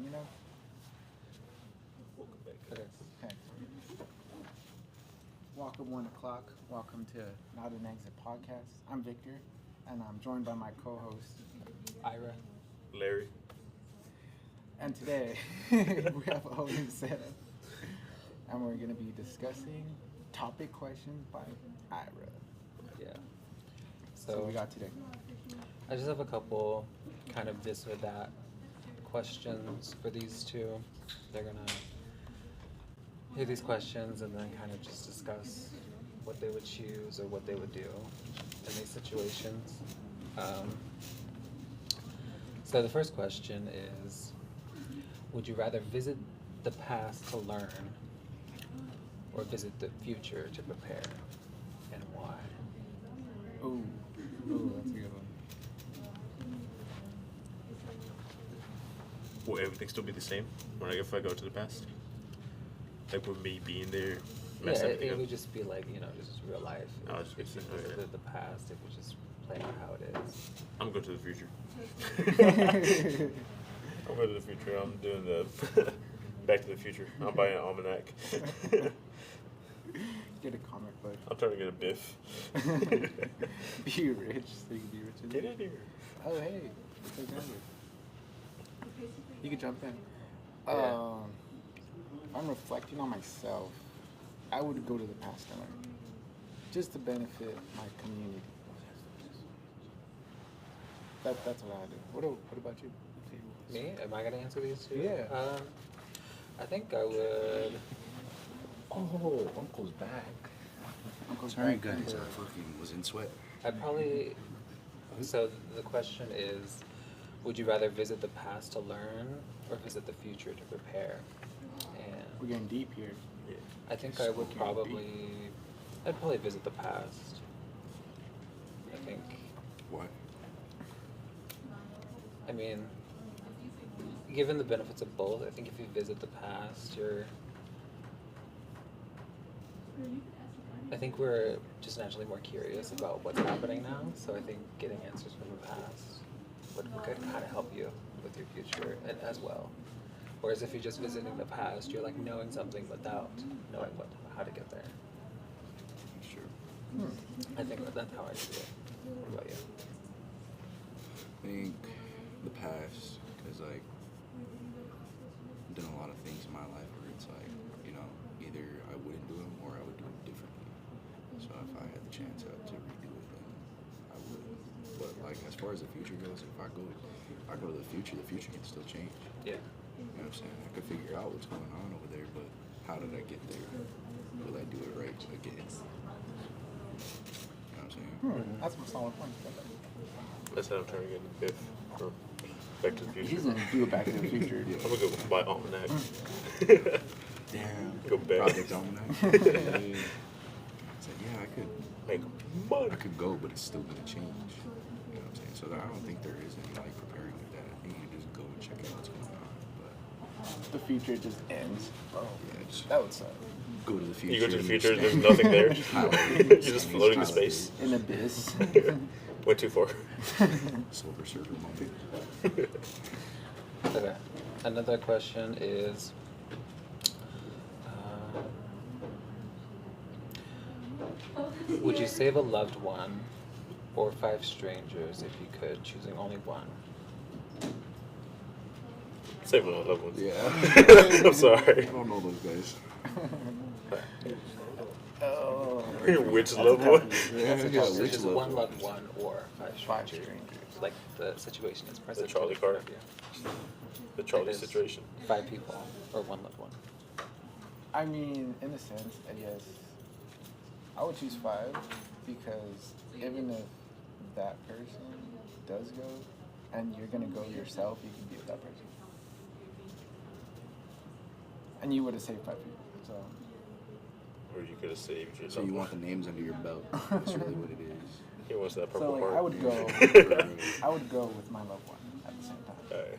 me know. Welcome back. Okay. Welcome 1 o'clock. Welcome to Not an Exit Podcast. I'm Victor, and I'm joined by my co-host Ira. Larry. And today we have a whole new setup, and we're going to be discussing topic questions by Ira. Yeah. So we got today. I just have a couple kind of this or that questions for these two. They're gonna hear these questions and then kind of just discuss what they would choose or what they would do in these situations. So the first question is, would you rather visit the past to learn or visit the future to prepare, and why? Ooh, that's a good one. Will everything still be the same if I go to the past? Like with me being there, mess Yeah, everything it up? would just be like, just real life. Oh, it's If you just- okay. visited the past, it would just play out how it is. I'm going to the future. I'm going to the future. I'm doing the Back to the Future. I'm buying an almanac. Get a comic book. I'm trying to get a Biff. Be rich so you can be rich. Get in here. Oh, hey. Take that. You can jump in. Yeah. I'm reflecting on myself. I would go to the past and learn, just to benefit my community. That's what I do. What about you? Me? Am I gonna answer these two? Yeah. I think I would. Oh, Uncle's back. Uncle's Sorry, back. guys. I fucking was in sweat. I'd probably. So the question is, would you rather visit the past to learn or visit the future to prepare? We're And getting deep here. Yeah. I think I would probably. I'd probably visit the past. I think. What? I mean, given the benefits of both, I think if you visit the past, I think we're just naturally more curious about what's happening now. So I think getting answers from the past could kind of help you with your future as well. Whereas if you're just visiting the past, you're like knowing something without knowing how to get there. Sure. I think that's how I see it. What about you? I think the past, because like I've done a lot of things in my life where it's like, either I wouldn't do them or I would do them differently. So if I had the chance to redo it, then I would. But like as far as the future goes, if I go to the future can still change. Yeah. You know what I'm saying? I could figure out what's going on over there, but how did I get there? Will I do it right again? You know what I'm saying? That's a solid point. That's how I'm trying to get a Biff for Back to the Future. He's gonna do it Back to the Future. I'm going to go buy almanac. Damn. Go back. Project Almanac. It's like, yeah, Make money. I could go, but it's still gonna change. You know what I'm saying? So I don't think there is any like preparing with that. I think you just go and check out what's going on. But The future just ends. Bro, yeah, just that would suck. go to the future. You go to the and future, there's understand. nothing there. You're just floating to space. An abyss. Went too far. Silver Surfer moment. Okay. Another question is, would you save a loved one or 5 strangers if you could, choosing only one? Save my loved ones. Yeah. I'm sorry. I don't know those guys. Oh. Which That's a loved tough one? one. Yeah, So yeah, just which just loved one one? loved one or 5 5 strangers. strangers. Like the situation is present. Charlie in front card? of you. The Charlie It is situation. 5 people or one loved one. I mean, in a sense, I guess I would choose 5 because even if that person does go and you're gonna go yourself, you can be with that person. And you would have saved 5 people, so. Or you could have saved So yourself. you want the names under your belt. That's really what it is. He wants that So purple like, heart. I would go. I would go with my loved one at the same time. Alright.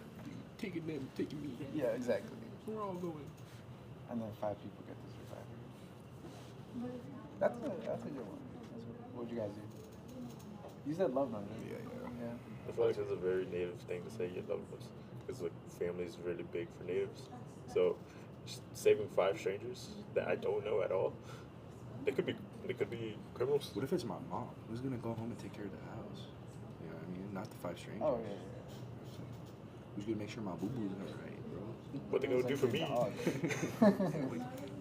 Taking them, taking me. Yeah, exactly. We're all going. And then 5 people get to survive. That's a good one. What would you guys do? You said loved one, right? Yeah. Yeah. I feel like it's a very native thing to say you love us, because like family is really big for natives. So, just saving 5 strangers that I don't know at all, they could be criminals. What if it's my mom? Who's gonna go home and take care of the house? You know what I mean? Not the 5 strangers. Oh yeah. Who's gonna make sure my boo boo's alright, bro? What they gonna do for me?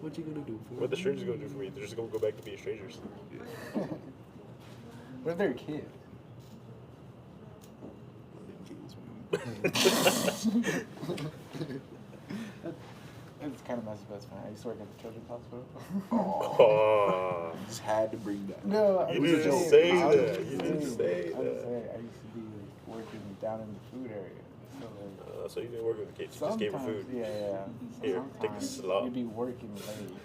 What you gonna do for What the me? strangers gonna do for me? They're just gonna go back to being strangers. Yeah. What if they're a kid? It's kind of messed up. That's fine. I used to work at the children's hospital. Oh. You just had to bring that. No, You I'm didn't just say saying, that. I'm You just didn't say saying, I'm just that. saying, I used to be like, working down in the food area. So, like, So you didn't work with the kids, you just gave her sometimes, food. yeah. So Here, take a sometimes slop. you'd be working late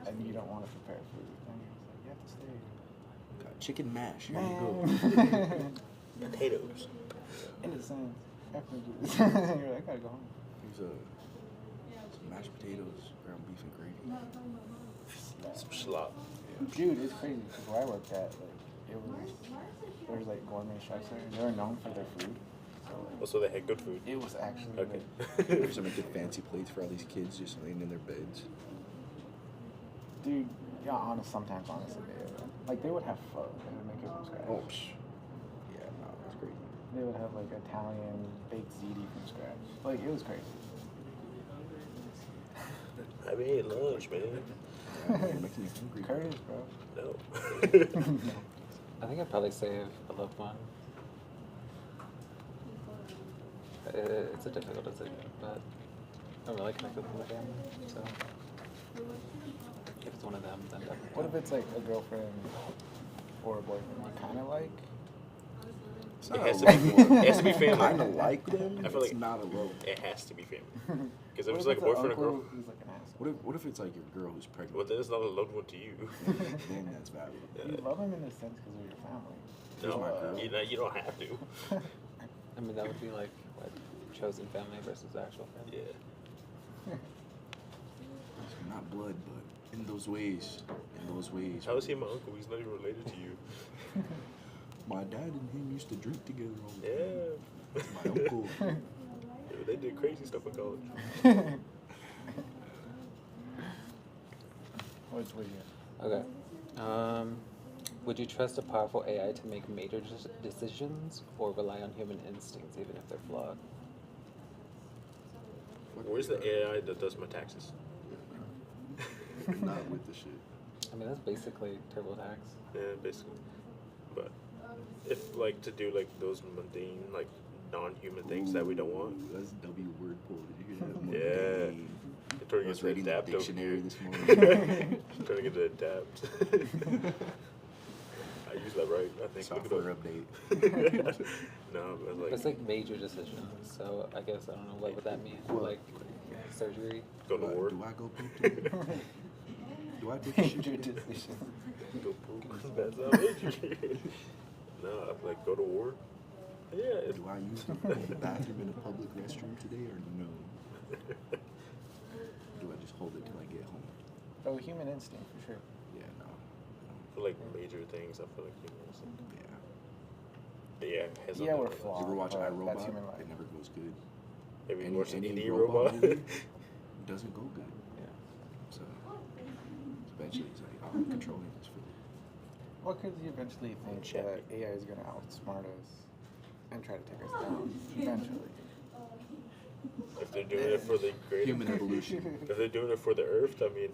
and you don't want to prepare food. And you're just like, you have to stay. Got chicken mash. Here you go. Man. Potatoes. In a sense, after this, you're like, I gotta go home. Here's some mashed potatoes, ground beef and gravy. Some slop. Dude, it's crazy because where I worked at, like, there was like gourmet chefs there. They were known for their food. So, like, Also, they had good food. it was actually Okay. like, There's some good fancy plates for all these kids just laying in their beds. dude, yeah, sometimes honestly, like they would have pho. They would make it from scratch. Oh, yeah, no, that's crazy. They would have like Italian baked ziti from scratch. Like it was crazy. I made lunch, man. Yeah, you're making me hungry. Curtis, bro. No. I think I'd probably save a loved one. It's a difficult decision, but I'm really connected with my family, so if it's one of them, then definitely. What if it's like a girlfriend or a boyfriend you kind of like? It's It not has a to love be- one. it has to be family. Kind of like them. I feel it's like- not a love. It has to be family. Because What if it's if like a an boyfriend or uncle girl, who's like an asshole? What if it's like your girl who's pregnant? well, then it's not a loved one to you. Then that's valid. You love him in a sense because of your family. Here's my girl. No, you don't have to. I mean, that would be like what chosen family versus actual family. Yeah. Not blood, but in those ways. In those ways. How is he my uncle? He's not even related to you. My dad and him used to drink together all the Yeah. time. That's my uncle. Yeah, they did crazy stuff in college. What's with you? Okay. Would you trust a powerful AI to make major decisions or rely on human instincts even if they're flawed? Where's the AI that does my taxes? Not with the shit. I mean, that's basically TurboTax. Yeah, basically. But if like to do like those mundane, like non-human things that we don't want. That's W word pull. Did you hear that? Yeah. Mundane. I'm turning I was into reading the adapt over dictionary here. this morning. Turning into adapt. I use that right, I think. Software Look it update. up. No, but like, It's like major decisions, so I guess I don't know what would that mean. What? Like surgery. go to war. Do I go poop? Do I take a Major shit? decision. Go poop. That's how major. No, like go to war. Yeah. It's, Do I use the bathroom in a public restroom today or no? Do I just hold it till I get home? Oh, human instinct for sure. Yeah, no. for like major things, I feel like humans. Yeah. Yeah, has Yeah, something we're like that. flawed. You ever watch but iRobot? that's human life. It never goes good. Have you watched Any any robot robot? movie doesn't go good. Yeah. So eventually it's like, oh, I'm controlling this film. Well, because you eventually think that AI is going to outsmart us and try to take us down. Eventually. If they're doing it for the greater, Human evolution. if they're doing it for the Earth, I mean,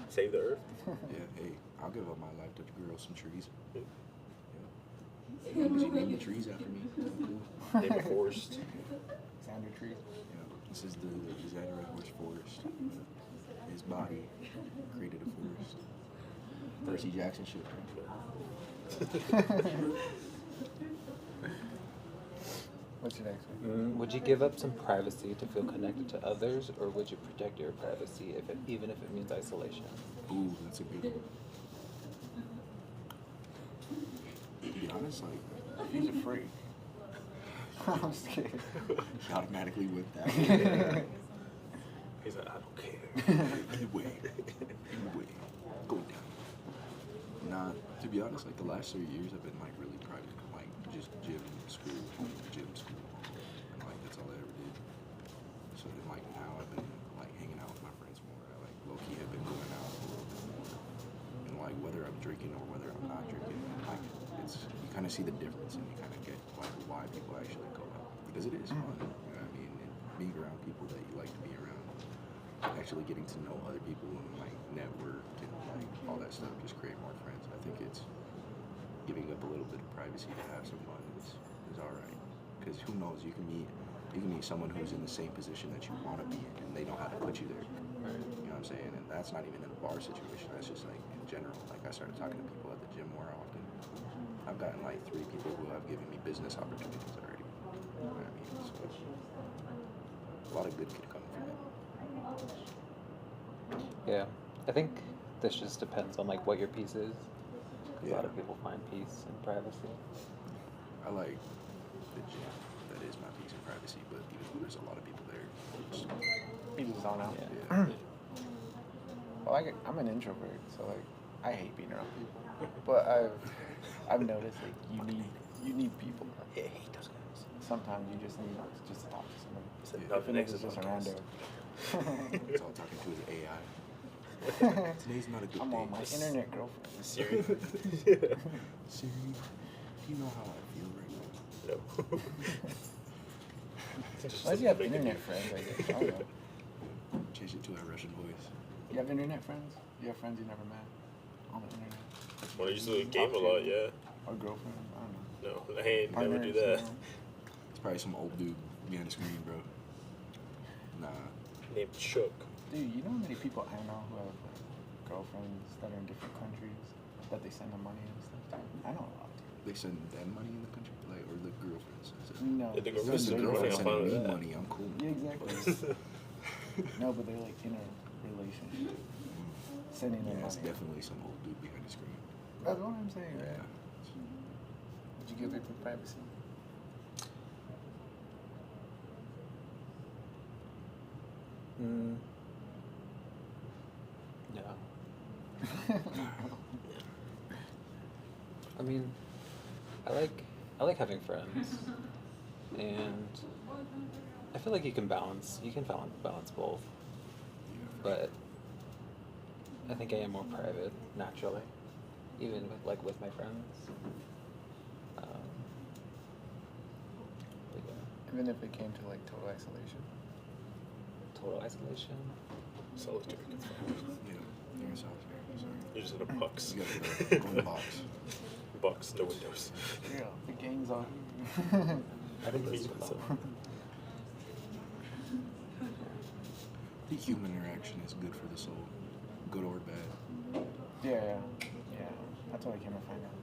save the Earth. Yeah, hey, I'll give up my life to grow some trees. Yeah. Yeah. As long as you name the trees after me, I'm cool. Name a forest. Xander trees. Yeah, this is the Xander Horse Forest. His body created a forest. Percy Jackson shit. What's your next one? Would you give up some privacy to feel connected to others, or would you protect your privacy even if it means isolation? Ooh, that's a good one. To be honest, like, He's a freak. I'm just kidding. he automatically went that way. He's like, I don't care. Anyway, go down. Nah, to be honest, like the last 3 years I've been like really private, like just gym, school, home, gym, school, and like that's all I ever did. So then like now I've been like hanging out with my friends more. I like low key have been going out a little bit more, and like whether I'm drinking or whether I'm not drinking, like it's you kind of see the difference and you kind of get like why people actually go out because it is fun. You know what I mean? And being around people that you like to be around, actually getting to know other people and like network and like all that stuff, just create more friends. I think it's giving up a little bit of privacy to have some fun is all right. Because who knows, you can meet someone who's in the same position that you want to be in, and they know how to put you there. Right? You know what I'm saying? And that's not even in a bar situation. That's just like in general. Like I started talking to people at the gym more often. I've gotten like 3 people who have given me business opportunities already. You know what I mean? So a lot of good could come from it. Yeah, I think this just depends on like what your piece is. A lot of people find peace in privacy. I like the gym. That is my peace and privacy. But even though there's a lot of people there, You just zone out. Yeah. Well, I'm an introvert, so like I hate being around people. But I've noticed like you need people. Yeah, I hate those guys. Sometimes you just need just to talk to somebody. Nothing Even if it's just a rando. it's all talking to his AI. Today's not a good I'm day. on my internet girlfriend. Siri. Siri, you know how I feel right now. No. Unless you have internet friends, I guess. I don't know. Change it to a Russian voice. You have internet friends? You have friends you never met on the internet? When I used to game a lot, yeah. Or girlfriends? I don't know. No, I ain't never do that. It's probably some old dude behind the screen, bro. Nah. Named Shook. Dude, you know how many people I know who have like, girlfriends that are in different countries that they send them money and stuff to? I know a lot. They send them money in the country, like, or the girlfriends. No. Yeah, the they girlfriends send and their girlfriend, I'm girlfriends. fine with me that. money, I'm cool. Yeah, exactly. No, but they're like in a relationship. Sending them Yeah, it's money. definitely some old dude behind the screen. That's what I'm saying, Yeah. right? Would you give people privacy? Yeah. I mean, I like having friends, and I feel like you can balance both. But I think I am more private naturally, even with my friends. But yeah, Even if it came to like total isolation. total isolation. Solitary confinement. Yeah, you're in solitary. Sorry. You're just in a box. You gotta go in the box. Box, no windows. Yeah, the gang's on. I think that's Me too myself. long. The human interaction is good for the soul, good or bad. Yeah. That's what I came to find out.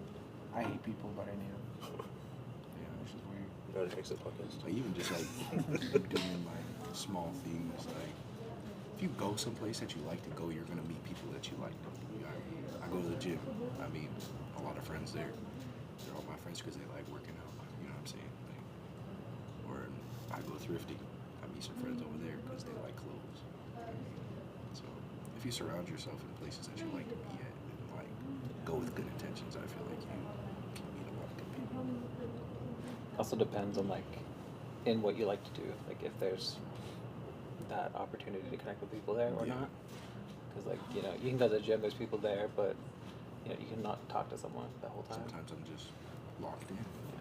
I hate people, but I need them. Yeah, Which is weird. No, it makes it podcast. like even just like doing like small things. Like if you go someplace that you like to go, you're gonna meet people that you like. I go to the gym. I meet a lot of friends there. They're all my friends because they like working out. You know what I'm saying? Like, or I go thrifting. I meet some friends over there because they like clothes. So if you surround yourself in places that you like to be at, and like go with good intentions, I feel like you can meet a lot of good people. Also depends on in what you like to do. Like if there's that opportunity to connect with people there or Yeah. not. Because you can go to the gym, there's people there, but you cannot talk to someone the whole time. Sometimes I'm just locked in. Yeah.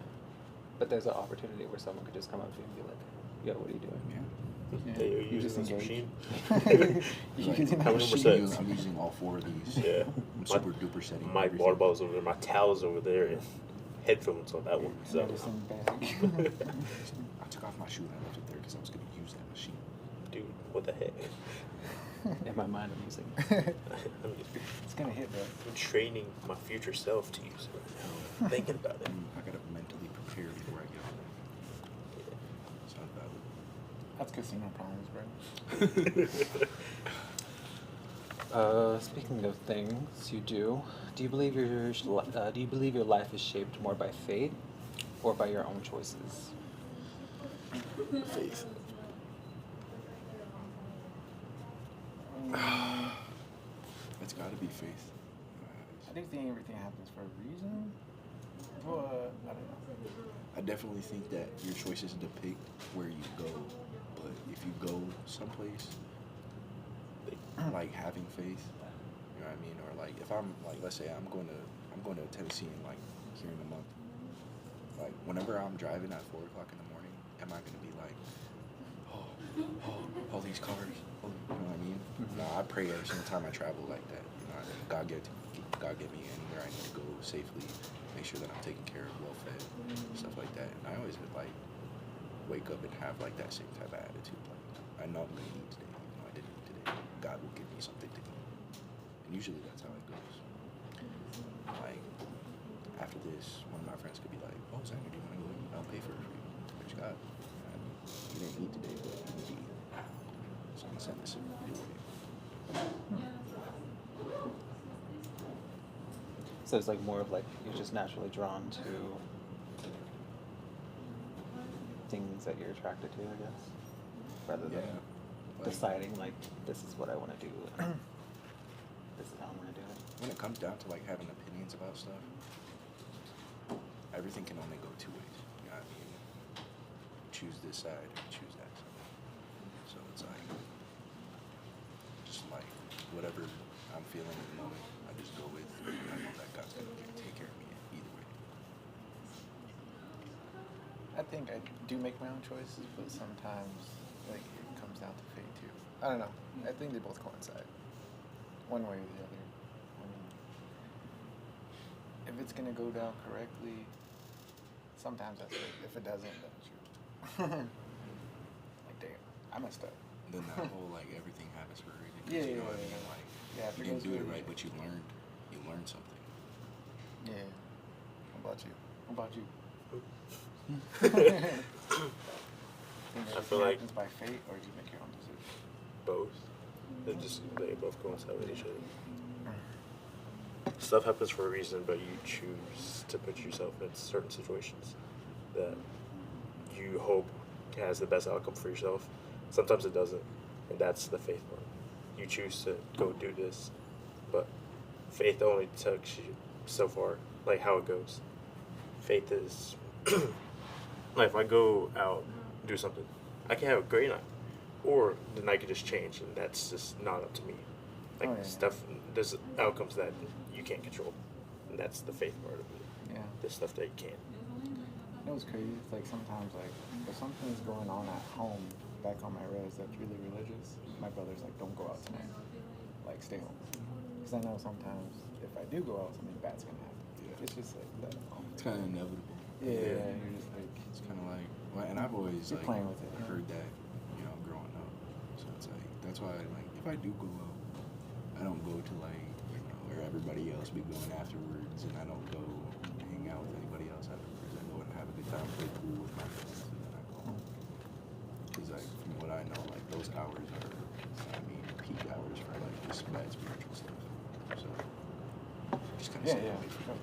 But there's an opportunity where someone could just come up to you and be like, "Yo, what are you doing?" Yeah. Yeah, Hey, you're you just using this engage. machine? You're Like, using how that many machine. percent? I'm using all 4 of these. Yeah. I'm super duper setting. My everything. water bottle's over there, my towel's over there, and headphones on that one. So. Medicine bag. I took off my shoe and I left it there because I was going to use that machine. Dude, what the heck? In my mind, I'm using. I'm It's gonna hit, bro. training my future self to use it right now. Thinking about it. I got to mentally prepare before I get on there. Sounds valid. That's casino problems, bro. Speaking of things you do you believe your life is shaped more by fate or by your own choices? Faith. It's got to be faith. I think everything happens for a reason, Well, I don't know. I definitely think that your choices depict where you go, but if you go someplace, like having faith, you know what I mean, or like if I'm like, let's say I'm going to Tennessee in like here in a month, like whenever I'm driving at 4 o'clock in the morning, am I gonna be like, all these cars, you know what I mean? No, I pray every single time I travel like that. You know, God get me anywhere I need to go safely. Make sure that I'm taken care of, well fed, stuff like that. And I always would like wake up and have like that same type of attitude. Like I know I'm gonna eat today, even though I didn't eat today. God will give me something to eat. And usually that's how it goes. Like after this, one of my friends could be like, "Oh, Xander, do you want to go eat? I'll pay for it for you." Which God, you didn't eat today, but you need to eat. So I'm gonna send this your way. So it's like more of like you're just naturally drawn to things that you're attracted to, I guess, rather than deciding like this is what I want to do. This is how I'm gonna do it. When it comes down to like having opinions about stuff, everything can only go two ways. You know what I mean? Choose this side or choose that side. So it's like, just like whatever I'm feeling at the moment, I just go with. And I know that God's gonna take care of me either way. I think I do make my own choices, but sometimes like it comes down to fate too. I don't know. I think they both coincide, one way or the other. I mean, if it's gonna go down correctly, sometimes that's it. If it doesn't, then shoot. Like damn, I messed up. Then that whole like everything happens for a reason. 'Cause Yeah, you know yeah, what I mean? yeah. Like Yeah, if you it didn't goes do it good, right, yeah. but you learned something. Yeah. What about you? What about you? I feel like happens by fate, or you make your own decision. both. They both coincide with each other. Stuff happens for a reason, but you choose to put yourself in certain situations that you hope has the best outcome for yourself. Sometimes it doesn't, and that's the faith part. You choose to go do this, but faith only takes you so far, like how it goes. Faith is, like if I go out, do something, I can have a great night, or the night could just change, and that's just not up to me. Like stuff, there's outcomes that you can't control, and that's the faith part of it. Yeah. The stuff that you can't. It was crazy. It's like sometimes, like, if something's going on at home, back on my res, that's really religious, my brother's like, don't go out tonight. Like, stay home. Because I know sometimes if I do go out, something bad's going to happen. Yeah. It's just like that. It's kind of inevitable. Yeah, you're just like... It's kind of like, well, and I've always You're like playing with it, yeah. heard that, you know, growing up. So it's like, that's why, like, if I do go out, I don't go to like, you know, where everybody else be going afterwards, and I don't go hang out with anybody else afterwards. I go and have a good time, play pool with my friends, and then I go home. Because like, from what I know, like those hours are, I mean, peak hours for like just bad spiritual stuff. So just kind of stay away from that.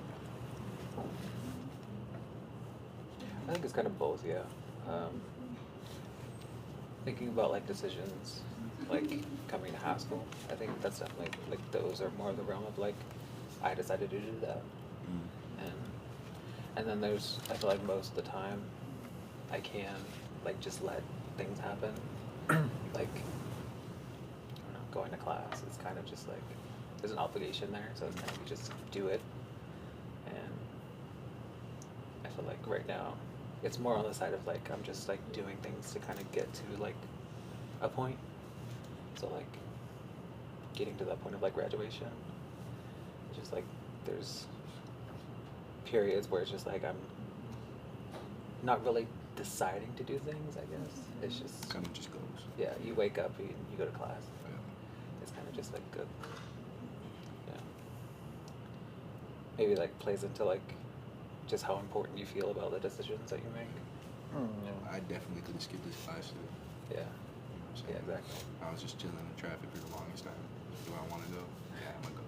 I think it's kind of both, yeah. Thinking about like decisions, like coming to high school, I think that's definitely like those are more the realm of like I decided to do that, and then there's I feel like most of the time I can like just let things happen, like I don't know, going to class is kind of just like there's an obligation there, so it's kind of you just do it, and I feel like right now it's more on the side of like I'm just like doing things to kind of get to like a point. So like getting to that point of like graduation, it's just like there's periods where it's just like I'm not really deciding to do things. I guess it's just Kind of just goes. yeah. You wake up, you go to class. Yeah. It's kind of just like good. Yeah. Maybe like plays into like just how important you feel about the decisions that you make. I definitely could have skipped this class today. Yeah. So Yeah, exactly. I was just chilling in traffic for the longest time. Do I want to go? Yeah, I'm gonna go.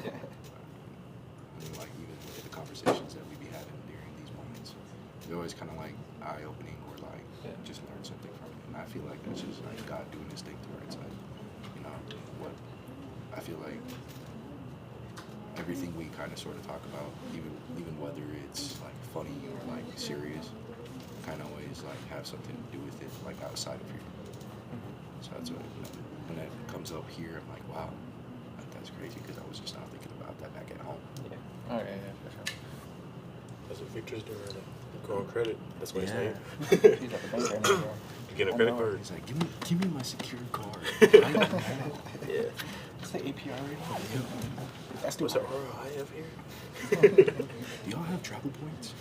Yeah. I mean, like even with the conversations that we be having during these moments, they're always kind of like eye-opening or like just learn something from it. And I feel like that's just like God doing His thing to where it's like, you know, what I feel like everything we kind of sort of talk about, even whether it's like funny or like serious, kind of always like have something to do with it, like outside of here. So that's what, when that comes up here, I'm like, wow, that's crazy, because I was just not thinking about that back at home. Yeah. Oh yeah, for sure. That's what Victor's doing right now. Go on credit. That's what He's he's at the bank right now, bro. You get a I credit know. card. He's like, give me my secured card. Right now. Yeah. What's the APR rate? That's What's too the high. ROI have here? Do y'all have travel points?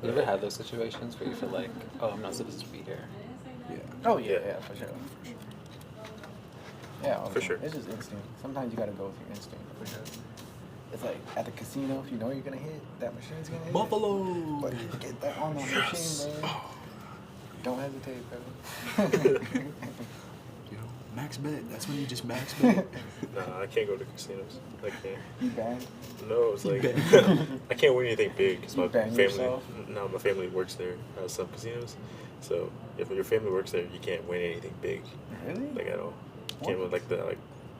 You ever had those situations where you feel like, oh, I'm not supposed to be here? Yeah. Oh yeah, yeah, for sure. Yeah, all the For time. sure. It's just instinct. Sometimes you gotta go with your instinct, for sure. It's like at the casino, if you know you're gonna hit, that machine's gonna hit. Buffalo. But get that on that machine, man. Don't hesitate, bro. You know, max bet. That's when you just max bet. Nah, I can't go to casinos. I can't. You banned? No, it's like You I can't win anything big because my You ban family. yourself? No, my family works there at some casinos. So if your family works there, you can't win anything big, Really? like at all. You can't win like the like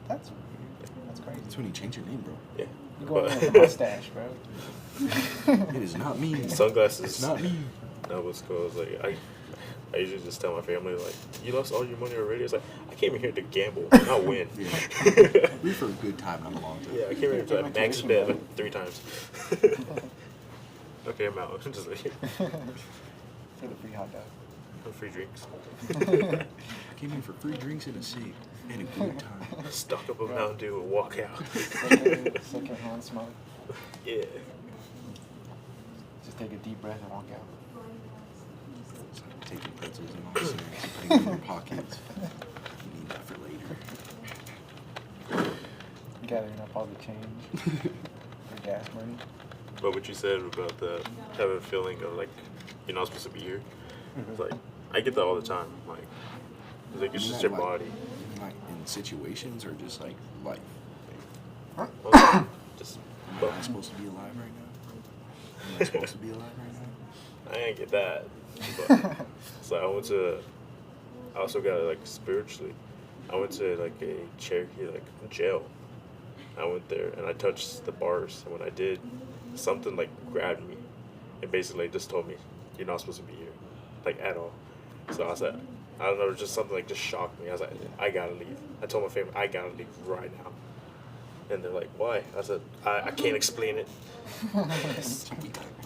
That's weird. That's crazy. That's when you change your name, bro. yeah. You going in with a mustache, bro. It is not me. Sunglasses. It's not me. That was cool. I was like I usually just tell my family like, you lost all your money already. It's like I came in here to gamble, not win. Yeah. We're for a good time, not a long time. Yeah, I came here to like, max Motivation, bet bro. like 3 times. Okay, I'm out. Just like For the free hot dog. free drinks. Came in for free drinks and a cig and a good time. Stock up a Mountain Dew and walk out. Second hand smoke. Yeah. Just take a deep breath and walk out. It's like taking pretzels and all the snacks and putting them in your pockets. You need that for later. Gathering up all the change for gas money. But what you said about the having a feeling of like you're not supposed to be here, it's like I get that all the time. Like it's just your body. Like in situations or just like life. Just Am I supposed to be alive right now? Am I supposed to be alive right now? I ain't get that. But so I also got like spiritually. I went to like a Cherokee like jail. I went there and I touched the bars, and when I did, something like grabbed me and basically just told me, you're not supposed to be here, like at all. So I said, I don't know, just something like just shocked me. I was like, I gotta leave. I told my family, I gotta leave right now. And they're like, why? I said, I can't explain it.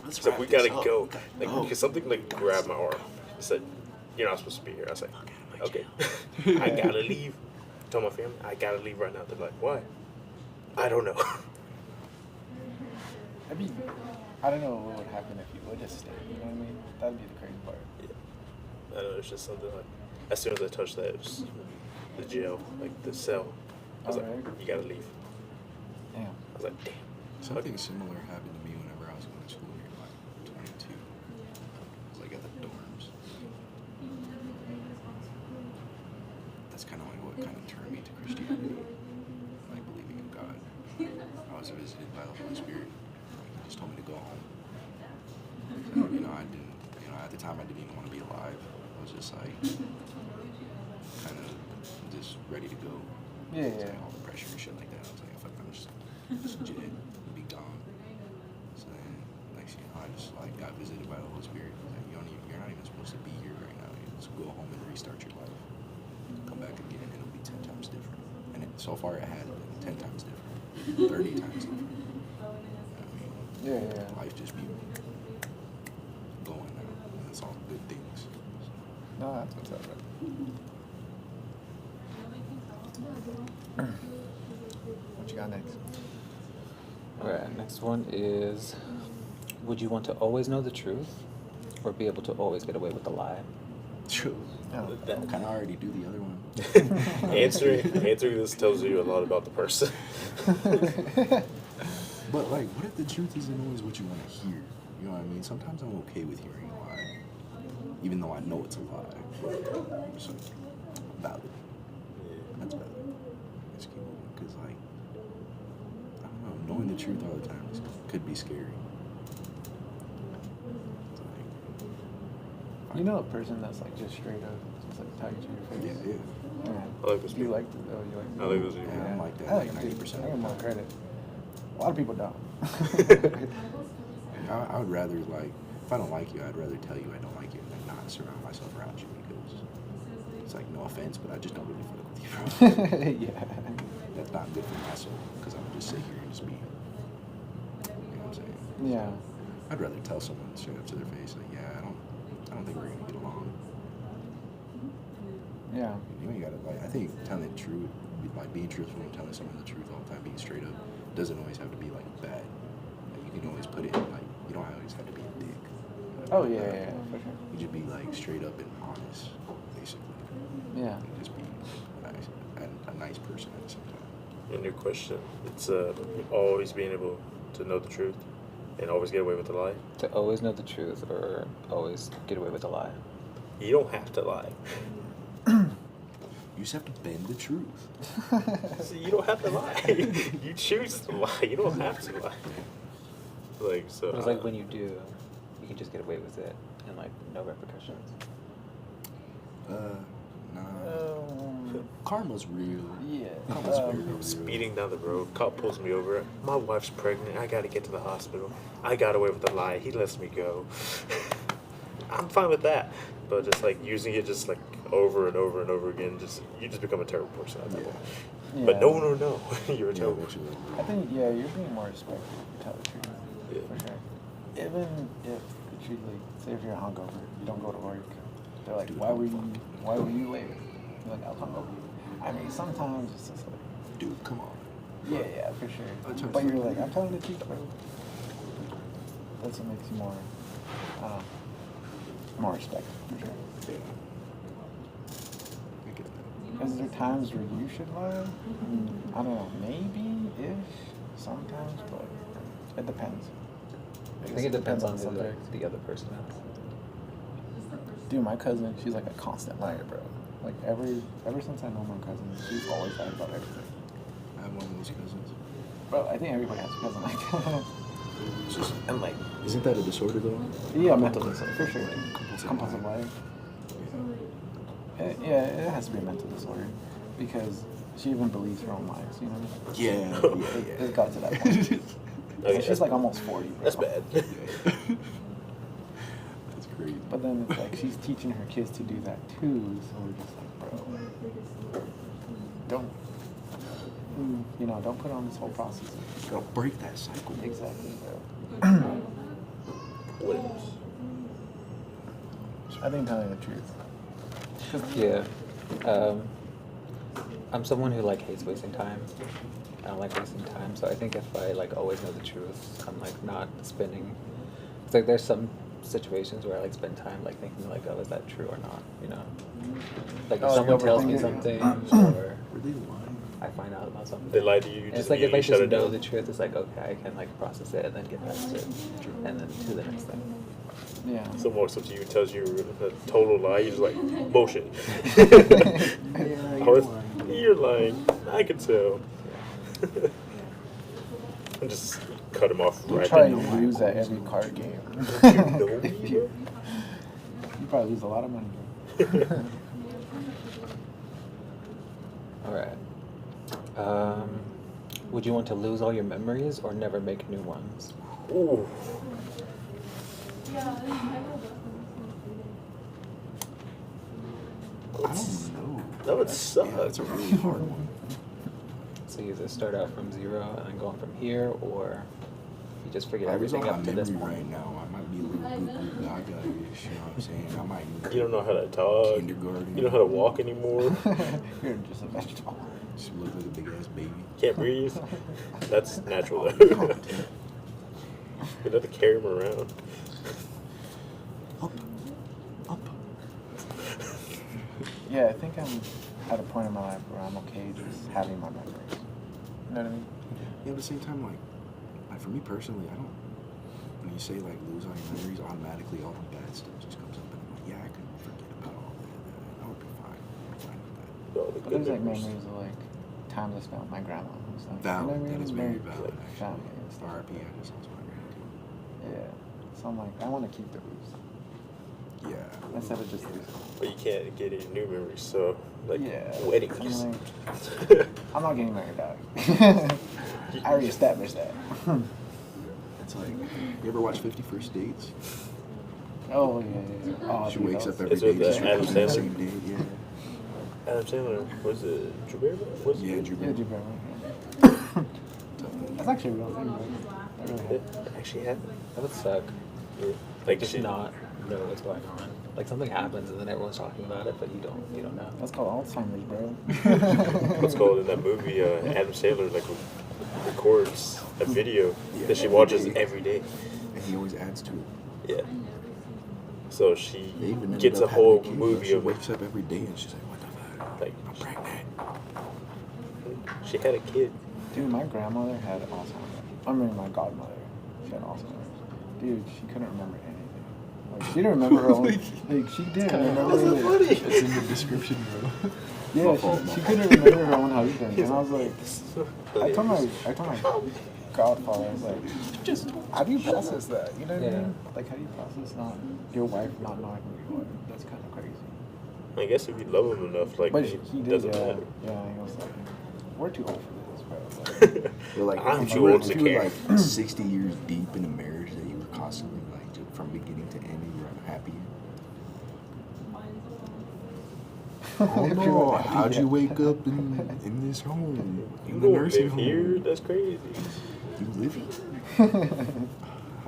So we gotta go. Like, because something like grabbed my arm. It said, you're not supposed to be here. I was like, okay. I gotta leave. I told my family, I gotta leave right now. They're like, why? I don't know. I don't know what would happen if you would just stay. You know what I mean? That'd be the crazy part. I don't know, it's just something like, as soon as I touched that, it was the jail, like the cell. I was like, Alright. you gotta leave. Damn. I was like, damn. Something similar happened to me whenever I was going to school here, like 22. I was like at the dorms. That's kind of like what kind of turned me to Christianity, like believing in God. I was visited by the Holy Spirit. He just told me to go home. So, at the time I didn't even want to be alive. I was just like, kind of just ready to go. Yeah, It's yeah. like all the pressure and shit like that. I was like, fuck, I'm just jet and be gone. So then, next thing you know, I just like got visited by the Holy Spirit. Like, you're not even supposed to be here right now. You just go home and restart your life. Come back again, and it'll be 10 times different. And so far, it has been 10 times different, 30 times different. I mean, Yeah. life just be going now. And it's all good things. No, that's what's up, bro. What you got next? Alright, next one is, would you want to always know the truth or be able to always get away with a lie? True. Oh. I kind of already do the other one. Answering this tells you a lot about the person. But like, what if the truth isn't always what you want to hear? You know what I mean? Sometimes I'm okay with hearing a lie, even though I know it's a lie. So, valid. That's valid. Let's keep moving, because like, I don't know, knowing the truth all the time could be scary. It's like, You know a person that's like just straight up, just like tell you to your face. yeah. I like those You people. like it? Oh, you like it? I like those people. Yeah, I'm like that, I like like 90%. I give more credit. A lot of people don't. I would rather, like, if I don't like you, I'd rather tell you I don't like you and then not surround myself around you because it's like, no offense, but I just don't really fuck with you, bro. Yeah. That's not good for my soul because I'm gonna just sit here and just be, you know what I'm saying? Yeah. I'd rather tell someone straight up to their face, like, yeah, I don't think we're gonna get along. Yeah. You know, you gotta, like, I think telling the truth, like being truthful and telling someone the truth all the time, being straight up, doesn't always have to be like bad. Like, you can always put it in, like, you don't always have to be a dick. Oh yeah, for sure. You just be like straight up and honest, basically. Yeah. You just be nice, a nice person at the same time. In your question, it's always being able to know the truth and always get away with the lie. To always know the truth or always get away with a lie. You don't have to lie. You just have to bend the truth. So you don't have to lie. You choose to lie. You don't have to lie. Like, so. But it's like when you do, you can just get away with it and like no repercussions. Nah. Karma's real. Yeah. Karma's very real. Speeding down the road, cop pulls me over. My wife's pregnant. I gotta get to the hospital. I got away with a lie. He lets me go. I'm fine with that, but just like using it just like over and over and over again, you just become a terrible person at that point. Yeah. But no, you're a Yeah, terrible. eventually. I think you're being more respectful if you tell the truth. Yeah. For sure. Even if the truth, like, say if you're hungover, you don't go to work. They're like, Dude, why were you late? You're like, I was hungover. I mean, sometimes it's just like, Dude, come on. yeah, for sure. Sometimes But you're like- like, I'm telling the truth, bro. That's what makes you more, more respectful, for sure. Yeah. I get that. Is there times where you should lie? I don't know, maybe-ish, sometimes, but it depends. I think it depends on who something. the other person is. Dude, my cousin, she's like a constant liar, bro. Like ever since I know my cousin, she's always lied about everything. I have one of those cousins. Bro, I think everybody has a cousin like that. It's just, And like, isn't that a disorder though? yeah, mental disorder, for sure. Compulsive Compulsive liar. Yeah, it has to be a mental disorder because she even believes her own lies, you know? Yeah. It's got to that point. Okay, And she's like almost 40, bro. That's bad. That's crazy. But then it's like she's teaching her kids to do that too, so we're just like, bro, don't, don't put on this whole process. Gotta break that cycle. Exactly, bro. What else? I think telling the truth. 'Cause- Yeah. I'm someone who like hates wasting time. I don't like wasting time, so I think if I like always know the truth, I'm like not spending. It's like there's some situations where I like spend time like thinking like, oh, is that true or not? You know, like if Oh, someone like tells me overthinking? something or Were they lying? I find out about something. They lied to you. And Just it's like you, if I you shut just it know down. the truth, it's like okay, I can like process it and then get past it, and then to the next thing. Yeah. Someone walks up to you and tells you a total lie. You're just like, bullshit. You're lying. I can tell. And just cut him off You right probably there. lose at every card game. You know me, bro? You probably lose a lot of money, bro. All right. Would you want to lose all your memories or never make new ones? Ooh. I don't know. That would suck. Yeah, that's a really hard one. So you either start out from 0 and then going from here, or you just forget I was everything on up my to this memory point. right now. I might be a little goo gaga-ish, you know what I'm saying? I might You don't know how to talk. kindergarten. You don't know how to walk anymore. You're just a vegetable. Just look like a big ass baby. Can't breathe. That's natural though. You have to carry him around. Up. Up. Yeah, I think I'm at a point in my life where I'm okay just having my memories. You know what I mean? Yeah, but at the same time, like for me personally, I don't. When you say like lose all your memories, automatically all the bad stuff just comes up, and I'm like, yeah, I can forget about all that. I would be fine. I'm fine with that. All the But good there's like memories. memories of like times I spent with my grandma and stuff. Valid. You know what I mean? That is very valid. Like, family and stuff. RIP, I just lost my granddad. Yeah. So I'm like, I want to keep the roots Yeah. instead of just losing. But you can't get any new memories, so like Yeah. weddings. I'm like, I'm not getting married, dog. I already established that. That's It's like, you ever watch 50 First Dates? Oh yeah. Oh, She dude, wakes that up was- every It's with, day. She Adam comes on the Sandler? same date. Yeah. Adam Sandler, was it Drew Barrymore? Was it? Yeah, Drew Yeah, Barrymore. Drew Barrymore. That's actually a real thing, bro. That really It happened. actually happened. That would suck. Like Like just she, not know what's going on. Like something happens and then everyone's talking about it, but you don't know. That's called Alzheimer's, bro. what's called in that movie, Adam Sandler like records a video that she watches every day. And he always adds to it. Yeah. So They she even ended gets a up having whole kid, movie She of it. wakes up every day and she's like, what the fuck? Like I'm pregnant. she had a kid. Dude, my grandmother had Alzheimer's. I mean, my godmother, she had Alzheimer's. Dude, she couldn't remember anything. Like, she didn't remember her own. Like, she didn't remember anything. It's in the description, bro. Yeah, My fault, she my couldn't fault. remember her own husband. And I was like, This is so I told my hilarious. godfather, I was like, just how do you process that? You know what I Yeah. mean? Like, how do you process not your wife not knowing who you are? That's kind of crazy. I guess if you love him enough, like But it he did, doesn't yeah. matter. Yeah, he was like, we're too old for this, bro. Like, But like, I'm if too you were, old to if you were care. like 60 years deep in a marriage that you were constantly like just from beginning to end and you're unhappy. Oh If you're no, unhappy, how'd you yeah. wake up in this home? You In the don't nursing live home? here? That's crazy. You live here?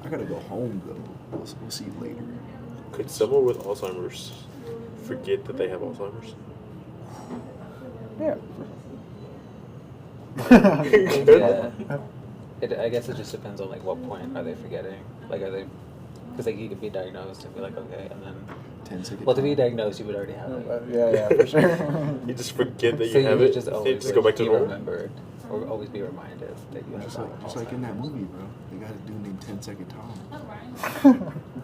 I gotta go home though. We'll see you later. Could someone with Alzheimer's forget that they have Alzheimer's? Yeah. Yeah. I guess it just depends on like what point are they forgetting. Like are they, because like you could be diagnosed and be like okay, and then 10-second. well to be diagnosed you would already have it. Yeah, for sure. You just forget that So you have would it. just and always just go back to be normal. remembered, or always be reminded that you have Just like in that Alzheimer's. movie, bro. They got a dude named 10-second Tom.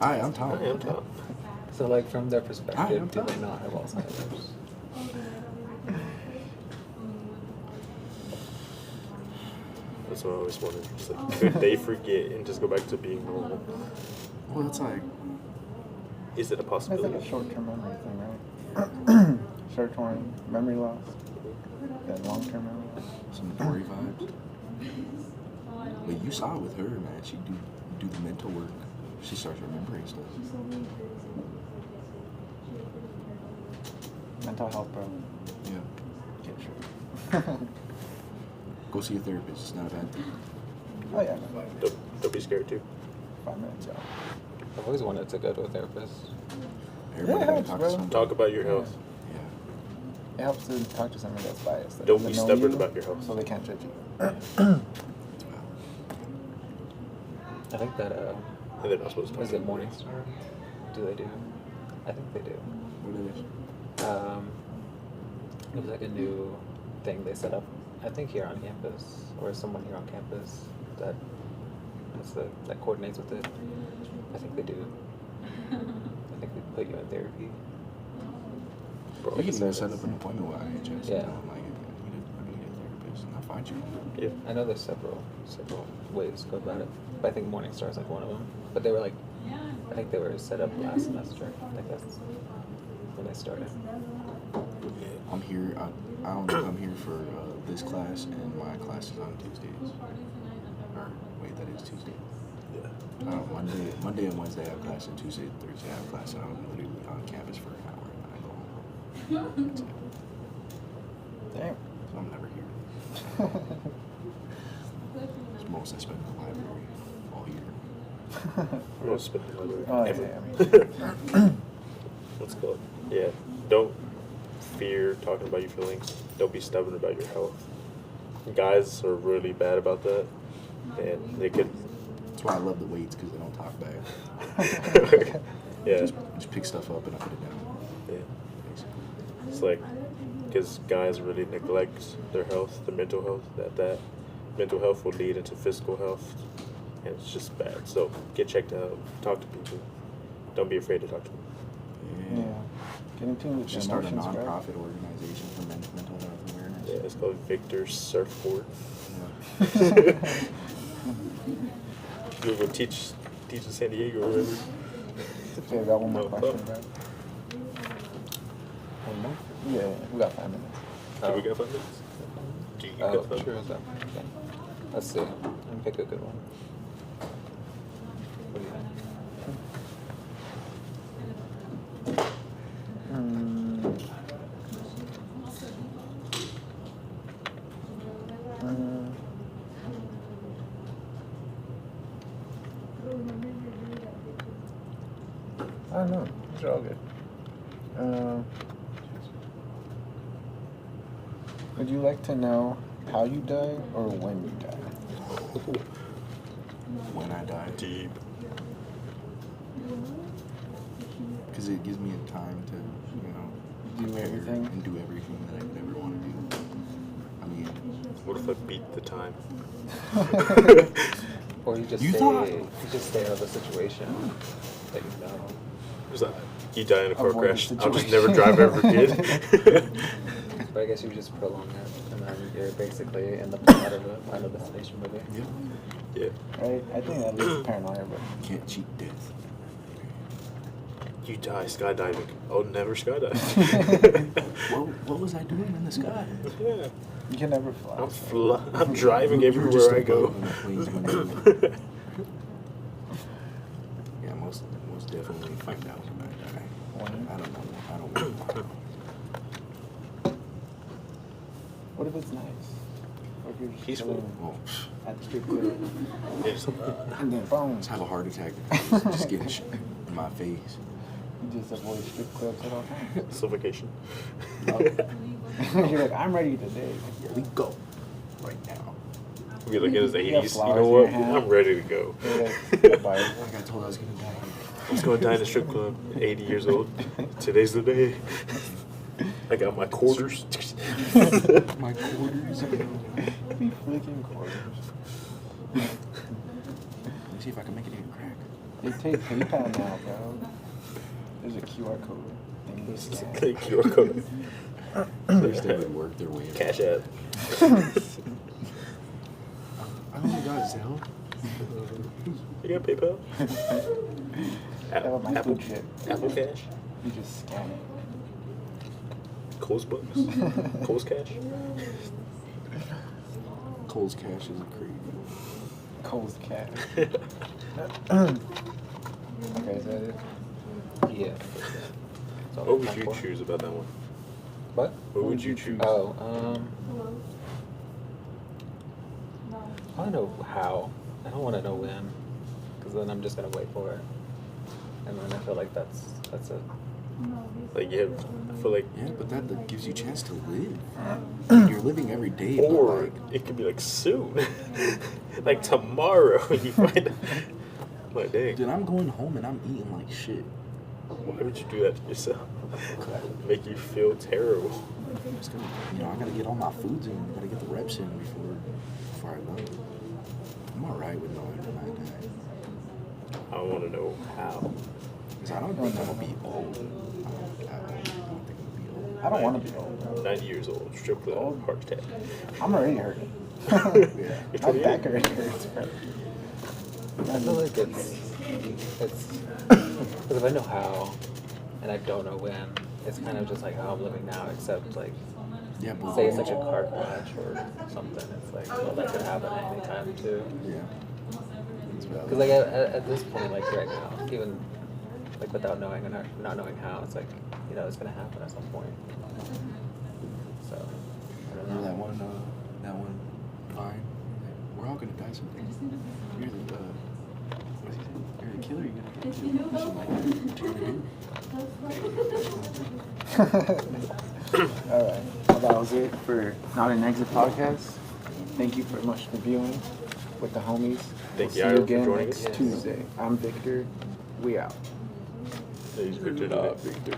Hi, I'm Tom. I am Tom. So like from their I'm perspective, do they fine. not have Alzheimer's? That's what I always wondered. It's like, could they forget and just go back to being normal? Well, it's like Is it a It's like possibility? a short-term memory thing, right? Short-term memory loss, then long-term memory loss. some Dory vibes. But you saw it with her, man. She do the mental work. She starts remembering stuff. Mental health, bro. Yeah. Get true. Go see a therapist. It's not a bad thing. Oh yeah, Don't be scared too. 5 minutes, yeah. I've always wanted to go to a therapist. Everybody Yeah, gotta it's talk real. to somebody. Talk about your health. Yeah. It helps to talk to somebody that's biased. That Don't doesn't be know stubborn you, about your health. so they can't judge you. That's valid. I think that And they're not supposed to is talk. it Morningstar? Do they do? I think they do. What it is? It was like a new thing they set up. I think here on campus, or someone here on campus that that coordinates with it. I think they do. I think they put you in therapy. Bro, You can even service. set up an appointment with IHS. Yeah. And tell them, like, I need a therapist, and I'll find you. Yeah. I know there's several ways to go about it, but I think Morningstar is like one of them. But they were like, I think they were set up last semester. I think that's when they started. I'm here. I only come here for this class, and my class is on Tuesdays. Or wait, that is Tuesday. Yeah. Monday and Wednesday I have class, and Tuesday and Thursday I have class, and I'm literally on campus for an hour, and then I go home. That's it. Damn. So I'm never here. It's most I spend in the library all year. I'm gonna spend the library. Oh, yeah, ever. Let's go. Yeah. Don't fear talking about your feelings. Don't be stubborn about your health. Guys are really bad about that, and they could. That's why I love the weights, because they don't talk back. Yeah. Just pick stuff up and I put it down. Yeah. Basically. It's like, because guys really neglect their health, their mental health, that mental health will lead into physical health, and it's just bad. So get checked out, talk to people. Don't be afraid to talk to people. Yeah. Get in tune with Just your start a emotions, bro. non-profit organization for mental health awareness. Yeah, it's called Victor's Surfboard. Yeah. You'll go teach in San Diego, remember? Okay, I got one more No, question, fuck. bro. One more? Yeah, we got 5 minutes. Do we got 5 minutes? Do you Oh, got 5 sure. minutes? Okay. Let's see. Let me pick a good one. know. These are all good. Would you like to know how you die or when you die? When I die. Deep. Because it gives me a time to, you know, Do prepare everything? and do everything that I would ever want to do. I mean, What if I beat the time? Or you just You stay, thought- you just stay out of the situation that you know. Is that you die in a car Avoid the crash? I'll just situation. never drive ever again. But I guess you just prolong it, and then you're basically in the plot of a Final Destination movie. yeah, Yeah. Right? I think that leads to paranoia, but can't cheat death. You die skydiving. I'll never skydive. What was I doing in the sky? Yeah. you can never fly. I'm driving You were just everywhere I go. above when the planes went over. Yeah, most definitely find out when I die. When? I don't know. I don't know. What if it's nice? What if you're just Peaceful. chilling Well, at the strip club It's, and then boom, just have a heart attack because it's just getting shit in my face. you just avoid strip clubs at all times. suffocation. You're like, I'm ready today. Here we go. Right now. We're like in his You have 80s. You flowers know in your what? hand. I'm ready to go. Yeah, bye. Like I told I was gonna die. I was going to die in the strip club. 80 years old. Today's the day. I got my quarters. My quarters. Be flicking quarters. Let me see if I can make it in crack. They take PayPal now, bro. There's a QR code thing you scan. QR code. First they would work their way up. Cash app. I only got Zelle. You got PayPal? Have a my Apple, food chip. Apple Cash? You just scan it. Coles Bucks? Coles Cash? Cole's Cash is crazy. Cole's cat. Okay, is that it? Yeah. So What would time you for- choose about that one? What? What would you choose? Oh, I don't know how. I don't want to know when, because then I'm just gonna wait for it, and then I feel like that's it. Like, yeah, I feel like, Yeah, but that gives you a chance to live. You're living every day. but, or like, it could be like soon. Like tomorrow, you find out. Like, dang, dude, I'm going home and I'm eating like shit. why would you do that to yourself? Make you feel terrible. I'm just gonna, I gotta get all my foods in. Gotta get the reps in before I go. I'm alright with knowing when I die. I want to know how. Because I don't think I'm gonna be old. I don't think I'm gonna be old. I don't want to be old, bro. 90 years old, strip club, Old? heart attack. I'm already hurting. You're My 28. back already hurts, bro. I feel like it's because if I know how, and I don't know when, it's kind of just like how I'm living now, except like, Yeah, but say it's like a car crash or something. It's like, well, that could happen at any time too. yeah. It's valid. Because like at this point, like right now, even like without knowing and not knowing how, it's like, it's gonna happen at some point. So I don't Remember know. that one Vine? We're all gonna die someday. You're the what's he say? You're the killer. You're gonna get killed. Or something like that. What you gonna do? Alright, well, that was it for Not an Exit podcast. Thank you very much for viewing with the homies. Thank We'll you, see you Ira, for again joining next us. Tuesday. I'm Victor. We out. He's good Nah, today. Victor.